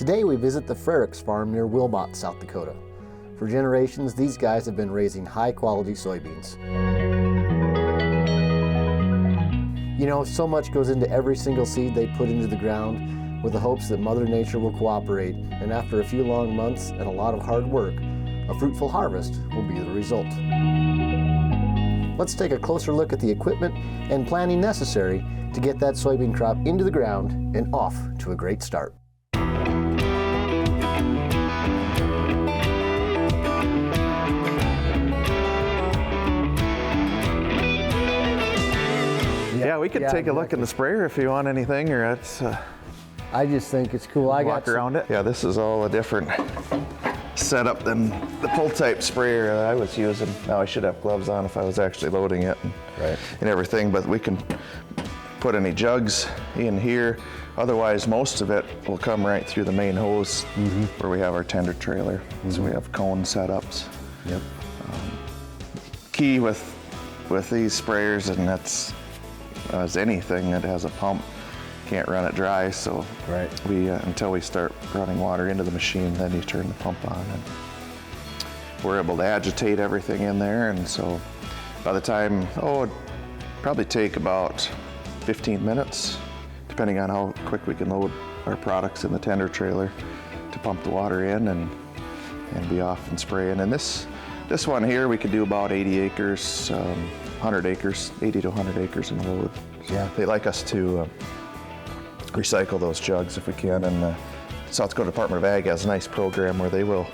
Today we visit the Frerichs Farm near Wilmot, South Dakota. For generations, these guys have been raising high-quality soybeans. You know, so much goes into every single seed they put into the ground with the hopes that Mother Nature will cooperate, and after a few long months and a lot of hard work, a fruitful harvest will be the result. Let's take a closer look at the equipment and planning necessary to get that soybean crop into the ground and off to a great start. Yeah, we could take a look in the sprayer if you want anything, or it's I just think it's cool. I walk around it. Yeah, this is all a different setup than the pull-type sprayer that I was using. Now I should have gloves on if I was actually loading it and everything, but we can put any jugs in here. Otherwise, most of it will come right through the main hose where we have our tender trailer. So we have cone setups. Yep. Key with these sprayers, and that's as anything that has a pump, can't run it dry, so we until we start running water into the machine, then you turn the pump on, and we're able to agitate everything in there. And so by the time, it'd probably take about 15 minutes, depending on how quick we can load our products in the tender trailer, to pump the water in and be off and spraying. And this one here, we could do about 80 acres, 100 acres, 80 to 100 acres in a load. Yeah. They like us to recycle those jugs if we can, and South Dakota Department of Ag has a nice program where they will,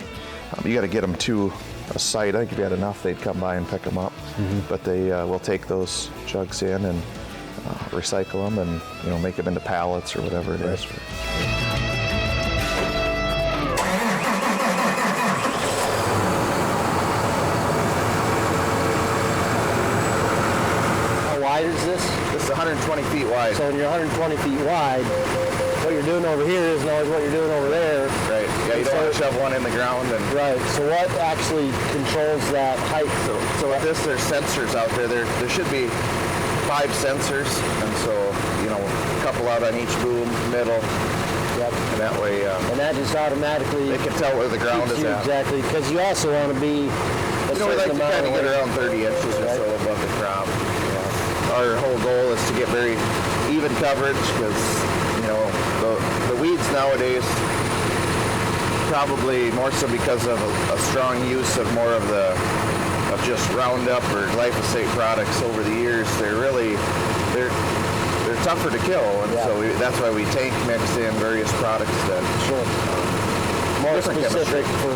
you got to get them to a site. I think if you had enough, they'd come by and pick them up. But they will take those jugs in and recycle them and make them into pallets or whatever it is. How wide is this? This is 120 feet wide. So when you're 120 feet wide, what you're doing over here isn't always what you're doing over there. Right. Yeah, you don't want to shove one in the ground. And Right. So what actually controls that height? So with this, there's sensors out there. There should be 5 sensors, and so a couple out on each boom, middle. Yep. And that way, and that just automatically they can tell where the ground is at. Exactly, because you also want to be a we like to kind of get around 30 inches or so above the crop. Our whole goal is to get very even coverage, because the weeds nowadays, probably more so because of a strong use of more of just Roundup or glyphosate products over the years, they're tougher to kill, and so that's why we tank mix in various products that more specific for.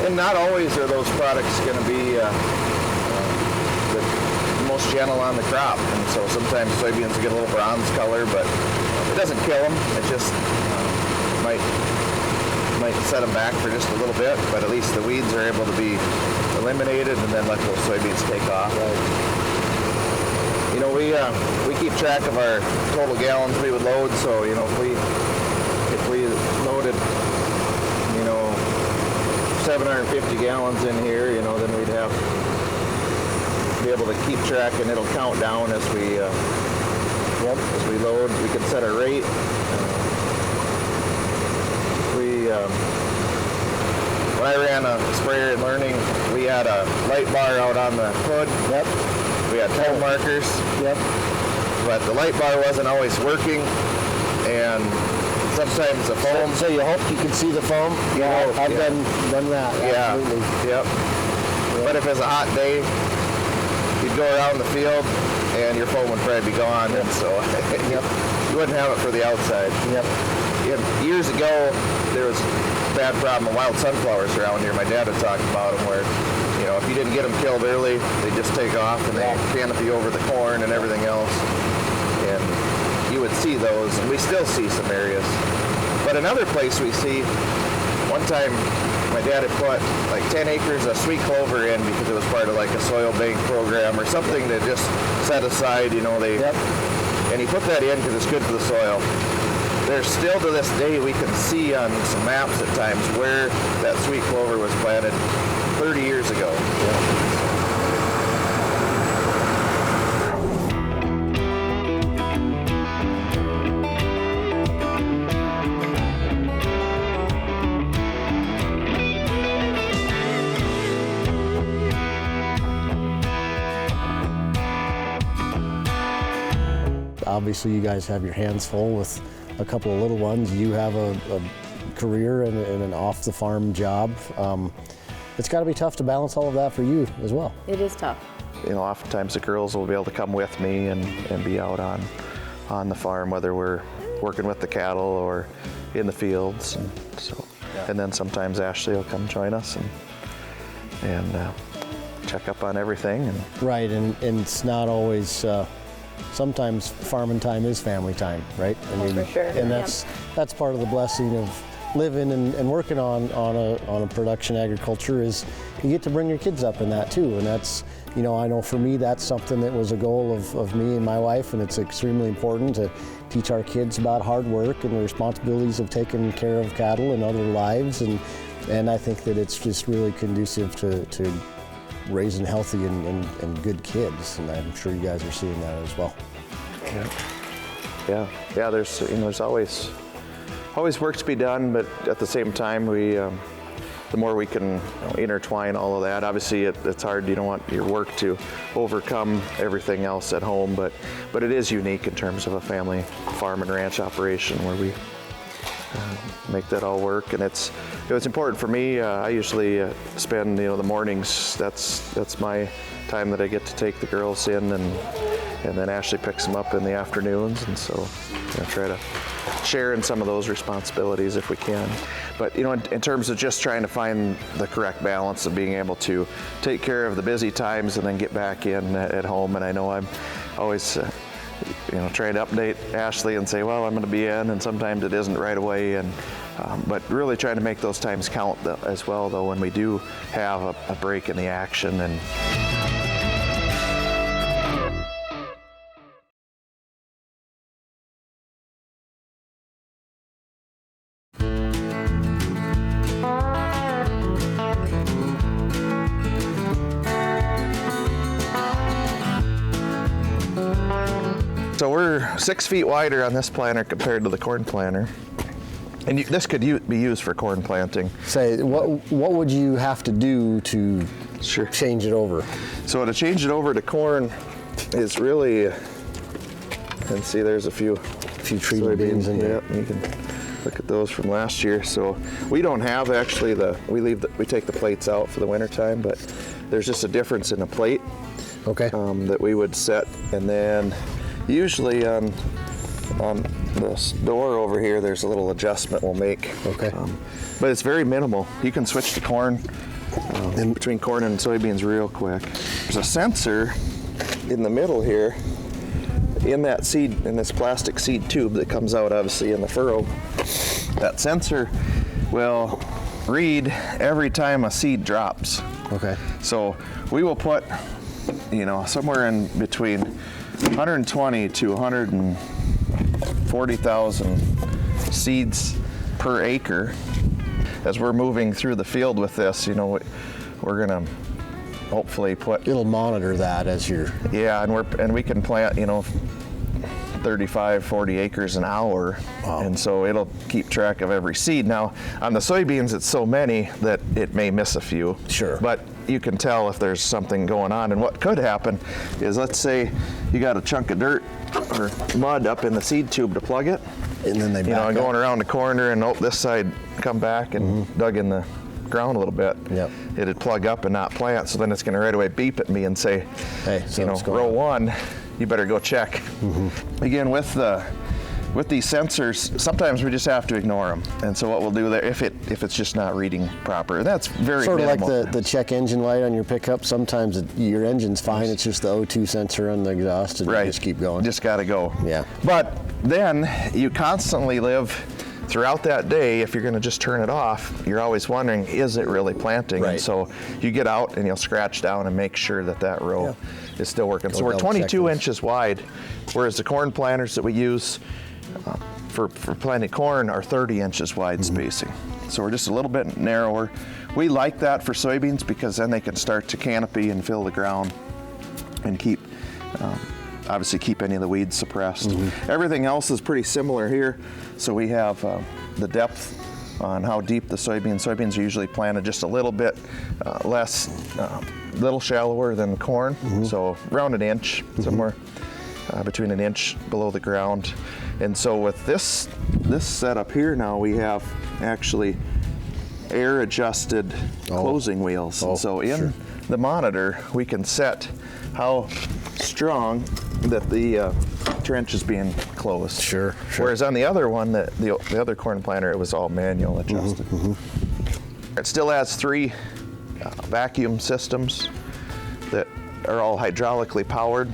And not always are those products going to be the most gentle on the crop, and so sometimes soybeans get a little bronze color, but it doesn't kill them. It just might set them back for just a little bit, but at least the weeds are able to be eliminated, and then let those soybeans take off. We keep track of our total gallons we would load. So if we loaded 750 gallons in here, then we'd have to be able to keep track, and it'll count down as we load. We can set our rate. When I ran a sprayer in learning, we had a light bar out on the hood. We had foam markers. But the light bar wasn't always working, and sometimes the foam. So you hope you can see the foam? I've done that. Absolutely. But if it's a hot day, you'd go around the field and your foam would probably be gone, and so you wouldn't have it for the outside. Years ago, there was a bad problem of wild sunflowers around here. My dad had talked about them, where if you didn't get them killed early, they just take off and they canopy over the corn and everything else. And you would see those, and we still see some areas. But another place we see, one time my dad had put like 10 acres of sweet clover in because it was part of like a soil bank program or something that just set aside, and he put that in because it's good for the soil. There's still to this day, we can see on some maps at times where that sweet clover was planted 30 years ago. obviously you guys have your hands full with a couple of little ones. You have a career and an off-the-farm job. It's got to be tough to balance all of that for you as well. It is tough. Oftentimes the girls will be able to come with me and be out on the farm, whether we're working with the cattle or in the fields. And then sometimes Ashley will come join us and check up on everything. Right, and it's not always, sometimes farming time is family time, right? For sure. And that's part of the blessing of living and working on a production agriculture is you get to bring your kids up in that too. And that's, I know for me that's something that was a goal of me and my wife, and it's extremely important to teach our kids about hard work and the responsibilities of taking care of cattle and other lives. And I think that it's just really conducive to raising healthy and good kids, and I'm sure you guys are seeing that as well. Yeah. There's always work to be done, but at the same time, the more we can intertwine all of that. Obviously, it's hard. You don't want your work to overcome everything else at home, but it is unique in terms of a family farm and ranch operation where we make that all work. And it's important for me. I usually spend the mornings. That's my time that I get to take the girls in, and then Ashley picks them up in the afternoons, and so try to share in some of those responsibilities if we can. But in terms of just trying to find the correct balance of being able to take care of the busy times and then get back in at home. And I know I'm always trying to update Ashley and say, well, I'm going to be in, and sometimes it isn't right away. And but really trying to make those times count as well, though, when we do have a break in the action. And so we're 6 feet wider on this planter compared to the corn planter. And this could be used for corn planting. Say, what would you have to do to change it over? So to change it over to corn is really, and see there's a few treated soybeans in there. Yeah, you can look at those from last year. So we don't have actually we take the plates out for the winter time, but there's just a difference in the plate. Okay. That we would set, and then usually on this door over here, there's a little adjustment we'll make. Okay. But it's very minimal. You can switch to corn, between corn and soybeans real quick. There's a sensor in the middle here, in this plastic seed tube that comes out obviously in the furrow. That sensor will read every time a seed drops. Okay. So we will put, somewhere in between 120 to 140,000 seeds per acre. As we're moving through the field with this, we're gonna hopefully put. It'll monitor that as you're. Yeah, and we can plant, 35, 40 acres an hour. Wow. And so it'll keep track of every seed. Now, on the soybeans, it's so many that it may miss a few. Sure. But you can tell if there's something going on. And what could happen is, let's say you got a chunk of dirt or mud up in the seed tube to plug it. And then they back up. Going around the corner, and this side come back and dug in the ground a little bit. Yep. It'd plug up and not plant. So then it's going to right away beep at me and say, hey, so row one, you better go check. Again, with these sensors, sometimes we just have to ignore them. And so what we'll do there, if it's just not reading proper, that's very sort of minimal. like the check engine light on your pickup. Sometimes your engine's fine. It's just the O2 sensor on the exhaust, and you just keep going. Just got to go. Yeah. But then you constantly live throughout that day. If you're going to just turn it off, you're always wondering, is it really planting? Right. And so you get out and you'll scratch down and make sure that row is still working. So we're 22 inches wide, whereas the corn planters that we use for planting corn are 30 inches wide spacing. So we're just a little bit narrower. We like that for soybeans because then they can start to canopy and fill the ground and obviously keep any of the weeds suppressed. Everything else is pretty similar here. So we have the depth on how deep the soybeans are usually planted just a little bit little shallower than corn. So around an inch somewhere between an inch below the ground. And so with this setup here now, we have actually air adjusted closing wheels. And so in the monitor, we can set how strong that the trench is being closed. Sure. Whereas on the other one, the other corn planter, it was all manual adjusted. It still has 3 vacuum systems that are all hydraulically powered.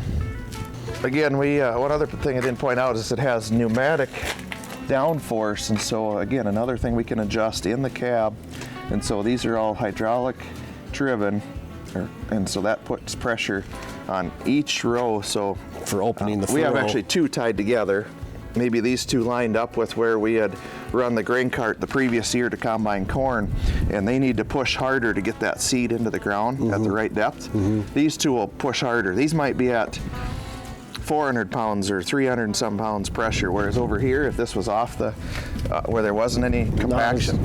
Again, one other thing I didn't point out is it has pneumatic downforce, and so again, another thing we can adjust in the cab. And so these are all hydraulic driven, and so that puts pressure on each row. So for opening the furrow. We have actually 2 tied together. Maybe these 2 lined up with where we had run the grain cart the previous year to combine corn, and they need to push harder to get that seed into the ground at the right depth. These 2 will push harder. These might be at 400 pounds or 300 and some pounds pressure, whereas over here, if this was off the, where there wasn't any compaction,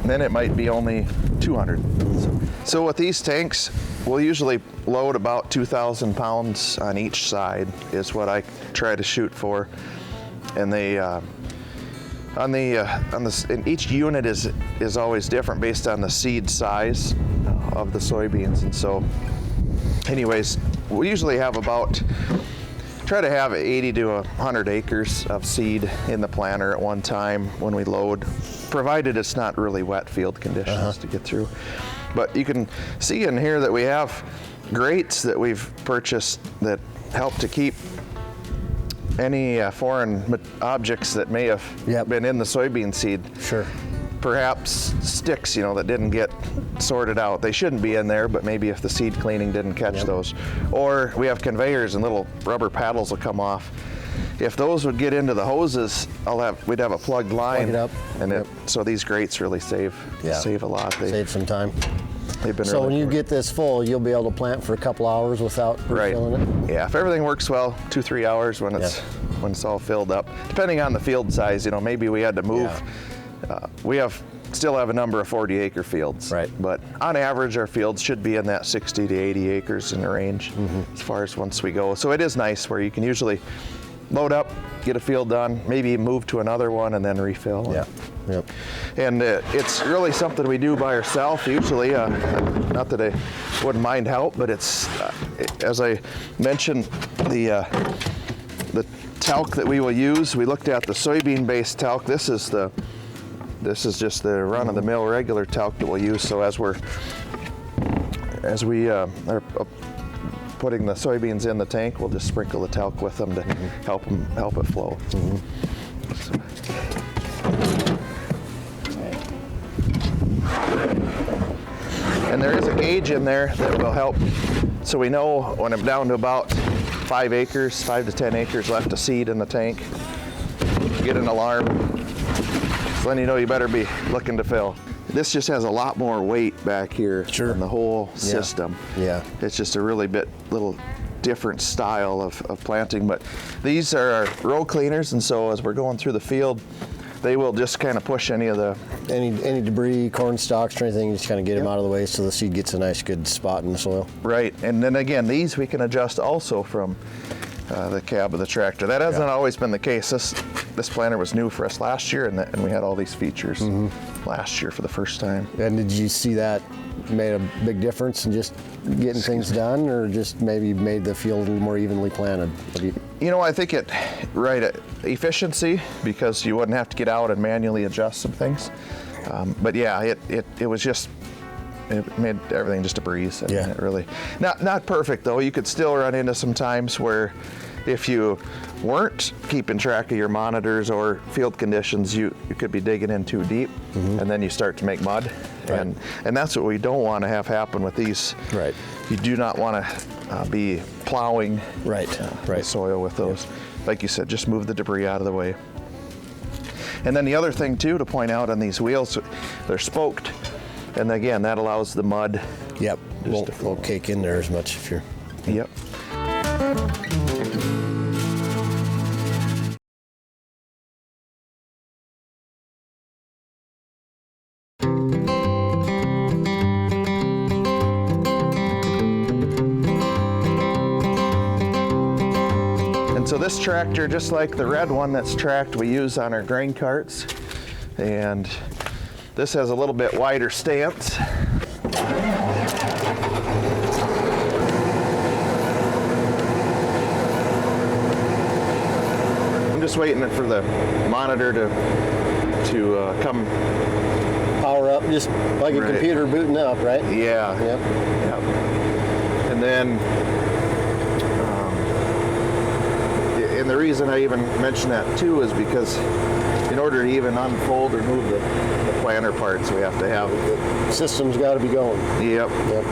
then it might be only 200. So with these tanks, we'll usually load about 2,000 pounds on each side is what I try to shoot for. And they, and each unit is always different based on the seed size of the soybeans. And so anyways, we usually have try to have 80 to 100 acres of seed in the planter at one time when we load, provided it's not really wet field conditions to get through. But you can see in here that we have grates that we've purchased that help to keep any foreign objects that may have been in the soybean seed. Sure. Perhaps sticks, that didn't get sorted out. They shouldn't be in there, but maybe if the seed cleaning didn't catch those. Or we have conveyors and little rubber paddles will come off. If those would get into the hoses, we'd have a plugged line. Plug it up. And so these grates really save a lot. Save some time. They've been so when you get this full, you'll be able to plant for a couple hours without refilling it? Yeah, if everything works well, 2-3 hours when it's all filled up. Depending on the field size, maybe we had to move. We still have a number of 40-acre fields. Right. But on average, our fields should be in that 60 to 80 acres in the range as far as once we go. So it is nice where you can usually load up, get a field done, maybe move to another one and then refill. And it's really something we do by ourselves usually. Not that I wouldn't mind help, but it's, as I mentioned, the talc that we will use. We looked at the soybean-based talc. This is just the run-of-the-mill regular talc that we'll use. So as we are putting the soybeans in the tank, we'll just sprinkle the talc with them to help it flow. And there is a gauge in there that will help, so we know when I'm down to about 5 to 10 acres left of seed in the tank, get an alarm, so then you know you better be looking to fill. This just has a lot more weight back here in the whole system. It's just a really little different style of planting, but these are our row cleaners, and so as we're going through the field, they will just kind of push any debris, corn stalks or anything, just kind of get them out of the way so the seed gets a nice good spot in the soil. Right, and then again, these we can adjust also from the cab of the tractor. That hasn't always been the case. This planter was new for us last year, and we had all these features last year for the first time. And did you see that made a big difference in just getting things done, or just maybe made the field a little more evenly planted? I think efficiency, because you wouldn't have to get out and manually adjust some things. But yeah, it was just, it made everything just a breeze. It really, not perfect though. You could still run into some times where if you weren't keeping track of your monitors or field conditions, you could be digging in too deep, and then you start to make mud. And that's what we don't want to have happen with these. You do not want to be plowing the soil with those. Like you said, just move the debris out of the way. And then the other thing too to point out on these wheels, they're spoked, and again that allows the mud. Won't cake in there as much if you're. So this tractor, just like the red one that's tracked, we use on our grain carts. And this has a little bit wider stance. I'm just waiting for the monitor to come. Power up, just like a Right. computer booting up, right? Yeah. Yep. Yep. And then, and the reason I even mention that too is because in order to even unfold or move the planter parts, we have to have. System's got to be going. Yep. Yep.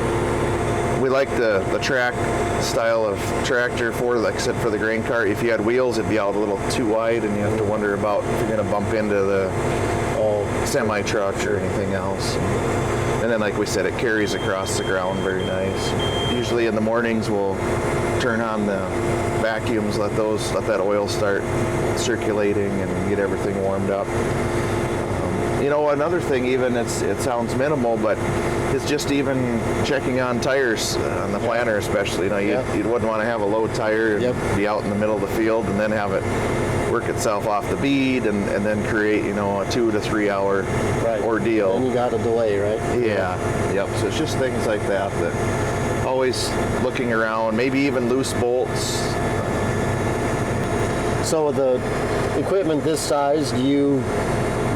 We like the track style of tractor for, like I said, for the grain cart. If you had wheels, it'd be out a little too wide, and you have to wonder about if you're going to bump into the semi truck or anything else. And then, like we said, it carries across the ground very nice. Usually in the mornings, we'll turn on the vacuums, let that oil start circulating, and get everything warmed up. You know, another thing, even it sounds minimal, but it's just even checking on tires on the planter, especially. You know, you wouldn't want to have a low tire and be out in the middle of the field and then have it work itself off the bead and then create, you know, a 2 to 3 hour ordeal. And you got a delay, right? Yeah. Yep. So it's just things like that always looking around, maybe even loose bolts. So with the equipment this size, do you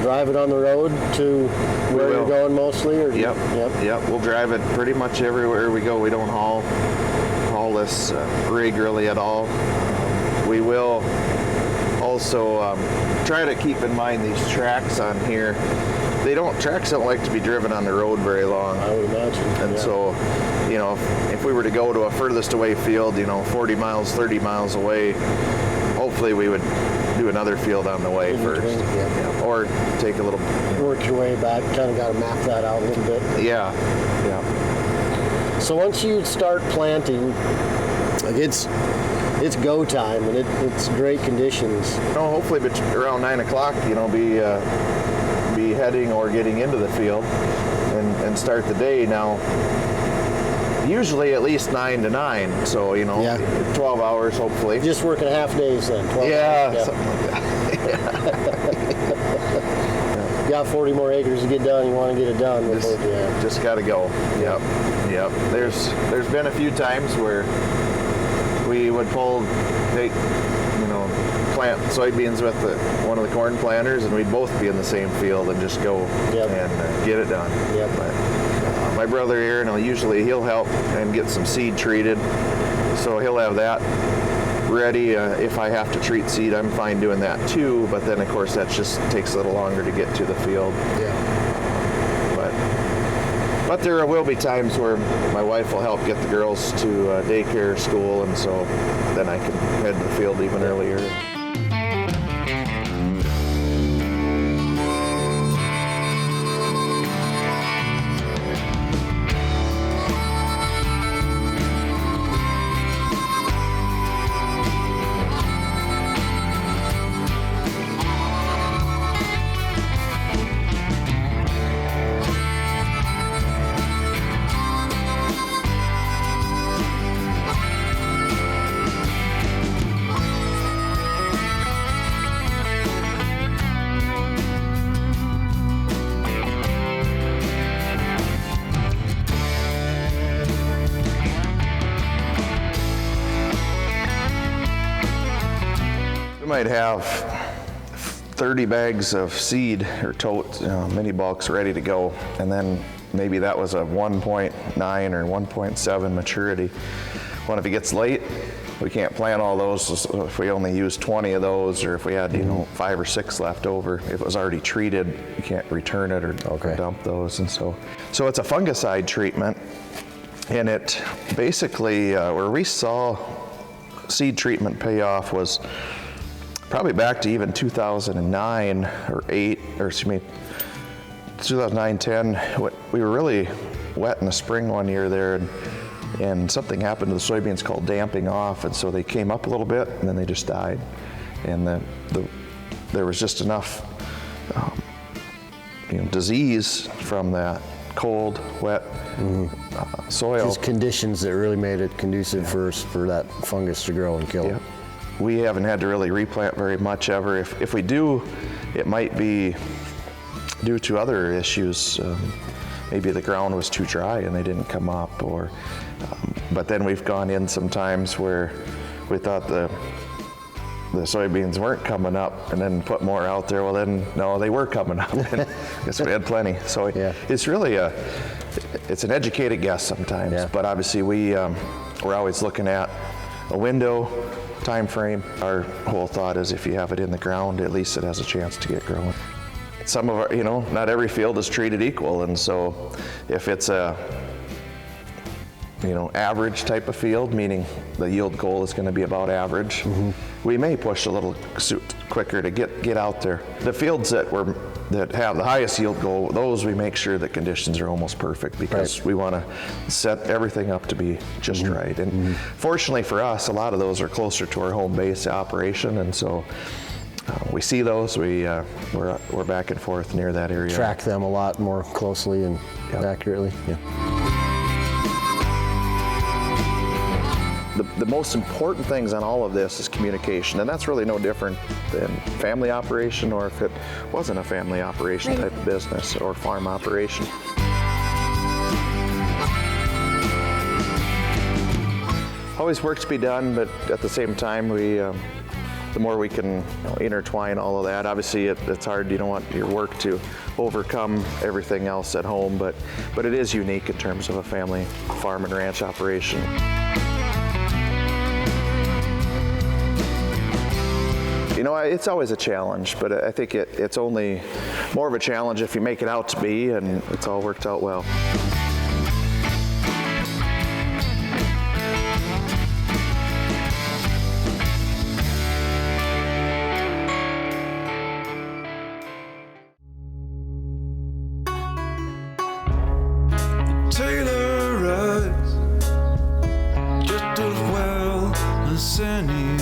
drive it on the road to where you're going mostly? Or Yep. We'll drive it pretty much everywhere we go. We don't haul this rig really at all. We will also try to keep in mind these tracks on here. Tracks don't like to be driven on the road very long. I would imagine. And so, you know, if we were to go to a furthest away field, you know, 40 miles, 30 miles away, hopefully we would do another field on the way first. Yeah. Or take a little... Work your way back, kind of got to map that out a little bit. Yeah. So once you start planting, like it's go time and it's great conditions. You know, hopefully around 9 o'clock, you know, be heading or getting into the field and start the day. Now, usually at least 9 to 9, so, you know, 12 hours hopefully. Just working half days then. 12 hours. Something like that. You got 40 more acres to get done, you want to get it done. Just got to go. Yep. There's been a few times where we would plant soybeans with one of the corn planters, and we'd both be in the same field and just go and get it done. But my brother Aaron, he'll help and get some seed treated, so he'll have that ready. If I have to treat seed, I'm fine doing that too, but then of course that just takes a little longer to get to the field. But there will be times where my wife will help get the girls to daycare, school, and so then I can head to the field even earlier. Might have 30 bags of seed or totes, mini bulks ready to go, and then maybe that was a 1.9 or 1.7 maturity. Well, if it gets late, we can't plant all those. So if we only use 20 of those, or if we had 5 or 6 left over, if it was already treated, you can't return it or dump those. And so it's a fungicide treatment, and it basically where we saw seed treatment pay off was probably back to even 2009 or 2009, 10. We were really wet in the spring one year there, and something happened to the soybeans called damping off, and so they came up a little bit and then they just died. And there was just enough disease from that cold, wet soil. Just conditions that really made it conducive for that fungus to grow and kill it. we haven't had to really replant very much ever. If we do, it might be due to other issues. Maybe the ground was too dry and they didn't come up, or but then we've gone in sometimes where we thought the soybeans weren't coming up and then put more out there. Well, then no, they were coming up. And I guess we had plenty. So it's really it's an educated guess sometimes. But obviously we're always looking at a window, time frame. Our whole thought is if you have it in the ground, at least it has a chance to get growing. Some of our, not every field is treated equal, and so if it's a average type of field, meaning the yield goal is going to be about average, we may push a little quicker to get out there. The fields that have the highest yield goal, those we make sure that conditions are almost perfect, because we want to set everything up to be just right. And fortunately for us, a lot of those are closer to our home base operation, and so we see those. We're back and forth near that area. Track them a lot more closely and accurately. The most important things on all of this is communication, and that's really no different than family operation, or if it wasn't a family operation type of business or farm operation. Always work to be done, but at the same time, the more we can intertwine all of that. Obviously, it's hard. You don't want your work to overcome everything else at home, but it is unique in terms of a family farm and ranch operation. It's always a challenge, but I think it's only more of a challenge if you make it out to be, and it's all worked out well. Taylor rides just as well as any